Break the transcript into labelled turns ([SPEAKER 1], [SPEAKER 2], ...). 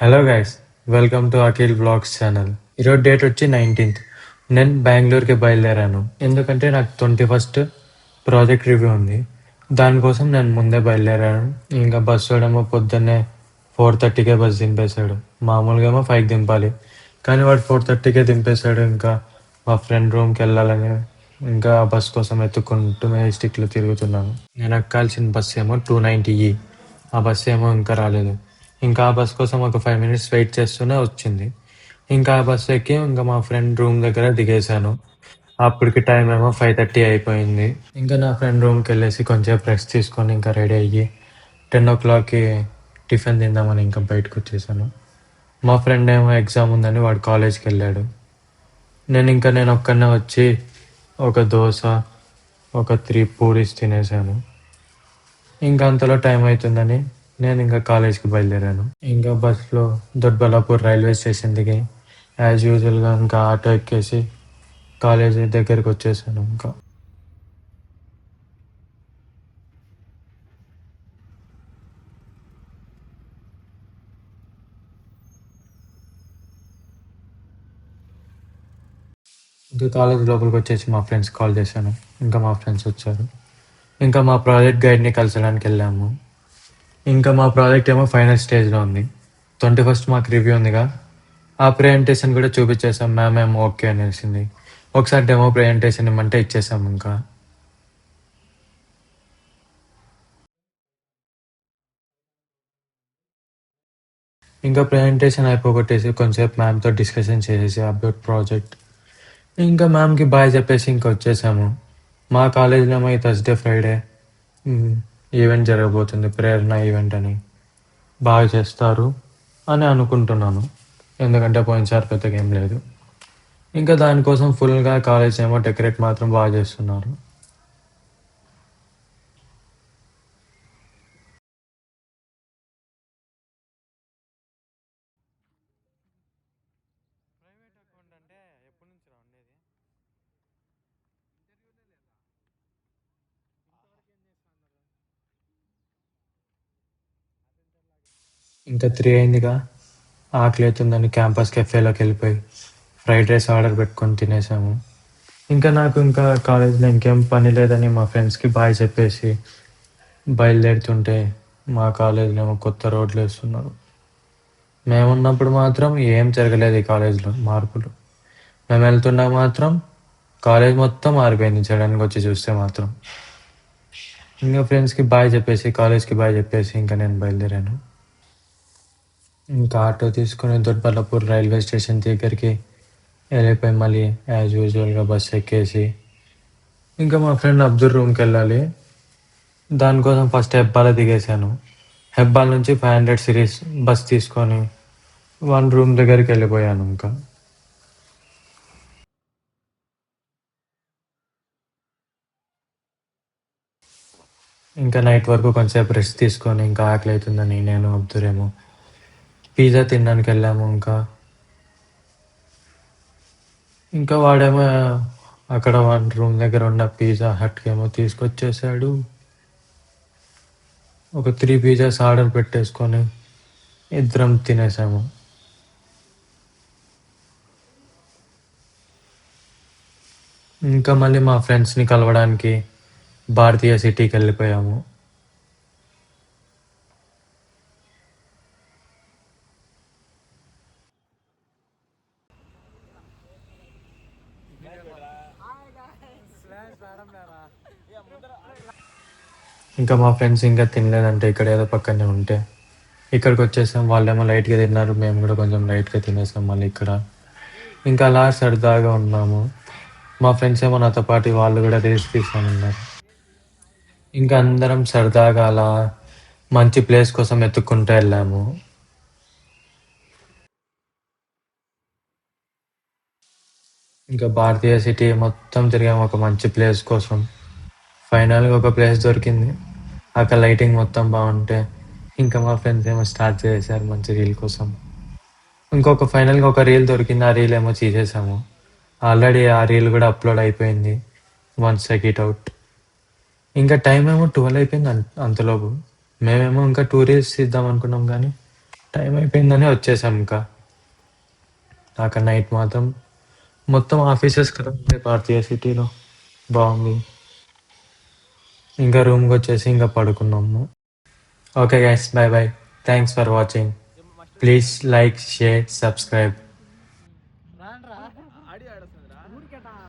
[SPEAKER 1] Hello guys, welcome to Akhil blogs channel. ఈరోజు date వచ్చి 19th. నేను బెంగళూరుకి బయలుదేరాను ఎందుకంటే నాకు 21st ప్రాజెక్ట్ రివ్యూ ఉంది. దానికోసం నేను ముందే బయలుదేరాను. ఇంకా బస్సు ఏమో పొద్దున్నే 4:30కే బస్సు దింపేశాడు. మామూలుగా ఏమో 5కి దింపాలి, కానీ వాడు 4:30కే దింపేశాడు. ఇంకా మా ఫ్రెండ్ రూమ్కి వెళ్ళాలని ఇంకా ఆ బస్ కోసం ఎత్తుకుంటూ మెజెస్టిక్లో తిరుగుతున్నాను. నేను ఎక్కాల్సిన బస్సు ఏమో 290E. ఆ బస్సు ఏమో ఇంకా రాలేదు. ఇంకా ఆ బస్ కోసం ఒక 5 minutes వెయిట్ చేస్తూనే వచ్చింది. ఇంకా ఆ బస్ ఎక్కి ఇంకా మా ఫ్రెండ్ రూమ్ దగ్గర దిగేశాను. అప్పటికి టైం ఏమో 5:30 అయిపోయింది. ఇంకా నా ఫ్రెండ్ రూమ్కి వెళ్ళేసి కొంచెం రెస్ట్ తీసుకొని ఇంకా రెడీ అయ్యి 10 o'clockకి టిఫిన్ తిందామని ఇంకా బయటకు వచ్చేసాను. మా ఫ్రెండ్ ఏమో ఎగ్జామ్ ఉందని వాడు కాలేజ్కి వెళ్ళాడు. నేను ఒక్కనే వచ్చి ఒక దోశ, ఒక 3 పూరీస్ తినేసాను. ఇంకా అంతలో టైం అవుతుందని నేను ఇంకా కాలేజ్కి బయలుదేరాను. ఇంకా బస్సులో దొడ్బల్లాపూర్ రైల్వే స్టేషన్ దిగి యాజ్ యూజువల్గా ఇంకా ఆటో ఎక్కేసి కాలేజ్ దగ్గరికి వచ్చేసాను. ఇంకా కాలేజ్ లోపలికి వచ్చేసి మా ఫ్రెండ్స్ కాల్ చేశాను. ఇంకా మా ఫ్రెండ్స్ వచ్చారు. ఇంకా మా ప్రాజెక్ట్ గైడ్ని కలిసడానికి వెళ్ళాము. ఇంకా మా ప్రాజెక్ట్ ఏమో ఫైనల్ స్టేజ్లో ఉంది. 21st మాకు రివ్యూ ఉందిగా, ఆ ప్రెజెంటేషన్ కూడా చూపించేసాం. మ్యామ్ ఏమో ఓకే అనేసింది. ఒకసారి డెమో ప్రెజెంటేషన్ ఇమ్మంటే ఇచ్చేసాం. ఇంకా ప్రెజెంటేషన్ అయిపోగొట్టేసి కొంచెంసేపు మ్యామ్తో డిస్కషన్ చేసేసి అబౌట్ ప్రాజెక్ట్ ఇంకా మ్యామ్కి బాయ్ చెప్పేసి ఇంకా వచ్చేసాము. మా కాలేజ్లో ఏమో ఈ థర్స్డే ఫ్రైడే ఈవెంట్ జరగబోతుంది, ప్రేరణ ఈవెంట్ అని. బాగా చేస్తారు అని అనుకుంటున్నాను, ఎందుకంటే పోయినసారి పెద్దగా ఏం లేదు. ఇంకా దానికోసం ఫుల్గా కాలేజ్ ఏమో డెకరేట్ మాత్రం బాగా చేస్తున్నారు. ఇంకా 3 అయిందిగా, ఆకలి అవుతుందని క్యాంపస్ కెఫేలోకి వెళ్ళిపోయి ఫ్రైడ్ రైస్ ఆర్డర్ పెట్టుకొని తినేసాము. ఇంకా కాలేజ్లో ఇంకేం పని లేదని మా ఫ్రెండ్స్కి బాయ్ చెప్పేసి బయలుదేరుతుంటే మా కాలేజ్లో ఏమో కొత్త రోడ్లు వేస్తున్నారు. మేమున్నప్పుడు మాత్రం ఏం జరగలేదు ఈ కాలేజ్లో మార్పులు. మేము వెళ్తున్నా మాత్రం కాలేజ్ మొత్తం మారిపోయింది. సడన్గా వచ్చి చూస్తే మాత్రం ఇంకా ఫ్రెండ్స్కి బాయ్ చెప్పేసి కాలేజ్కి బాయ్ చెప్పేసి ఇంకా నేను బయలుదేరాను. ఇంకా ఆటో తీసుకుని దొడ్బల్లాపూర్ రైల్వే స్టేషన్ దగ్గరికి వెళ్ళిపోయి మళ్ళీ యాజ్ యూజువల్గా బస్ ఎక్కేసి ఇంకా మా ఫ్రెండ్ అబ్దుల్ రూమ్కి వెళ్ళాలి. దానికోసం ఫస్ట్ హెబ్బాలో దిగేశాను. హెబ్బాల్ నుంచి 500 సిరీస్ బస్ తీసుకొని 1 రూమ్ దగ్గరికి వెళ్ళిపోయాను. ఇంకా నైట్ వరకు కొంచెంసేపు రెస్ట్ తీసుకొని ఇంకా ఆకలి అవుతుందని నేను అబ్దురేమో పిజ్జా తినడానికి వెళ్ళాము. ఇంకా వాడేమో అక్కడ 1 రూమ్ దగ్గర ఉన్న పిజ్జా హట్కి ఏమో తీసుకొచ్చేసాడు. ఒక 3 పిజ్జాస్ ఆర్డర్ పెట్టేసుకొని ఇద్దరం తినేసాము. ఇంకా మళ్ళీ మా ఫ్రెండ్స్ని కలవడానికి భారతీయ సిటీకి వెళ్ళిపోయాము. ఇంకా మా ఫ్రెండ్స్ ఇంకా తినలేదంటే ఇక్కడ ఏదో పక్కనే ఉంటే ఇక్కడికి వచ్చేసాం. వాళ్ళేమో లైట్గా తిన్నారు, మేము కూడా కొంచెం లైట్గా తినేసాం. మళ్ళీ ఇక్కడ ఇంకా అలా సరదాగా ఉన్నాము. మా ఫ్రెండ్స్ ఏమో నాతో పాటు వాళ్ళు కూడా రీల్స్ తీసామన్నారు. ఇంకా అందరం సరదాగా అలా మంచి ప్లేస్ కోసం ఎత్తుక్కుంటూ వెళ్ళాము. ఇంకా భారతీయ సిటీ మొత్తం తిరిగాము ఒక మంచి ప్లేస్ కోసం. ఫైనల్గా ఒక ప్లేస్ దొరికింది. అక్కడ లైటింగ్ మొత్తం బాగుంటే ఇంకా మా ఫ్రెండ్స్ ఏమో స్టార్ట్ చేశారు మంచి రీల్ కోసం. ఫైనల్గా ఒక రీల్ దొరికింది. ఆ రీల్ ఏమో తీసేసాము. ఆల్రెడీ ఆ రీల్ కూడా అప్లోడ్ అయిపోయింది once check it out. Time ఏమో 12 అయిపోయింది. అంతలోపు మేమేమో ఇంకా 2 రీల్స్ తీద్దాం అనుకున్నాం, కానీ టైం అయిపోయిందని వచ్చేసాం ఇంకా. అక్కడ నైట్ మాత్రం మొత్తం ఆఫీసెస్ కదా ఉండే భారతీయ సిటీలో. బాగుంది. ఇంకా రూమ్కి వచ్చేసి ఇంకా పడుకున్నాము. Okay guys, bye bye. Thanks for watching. Please like, share, subscribe.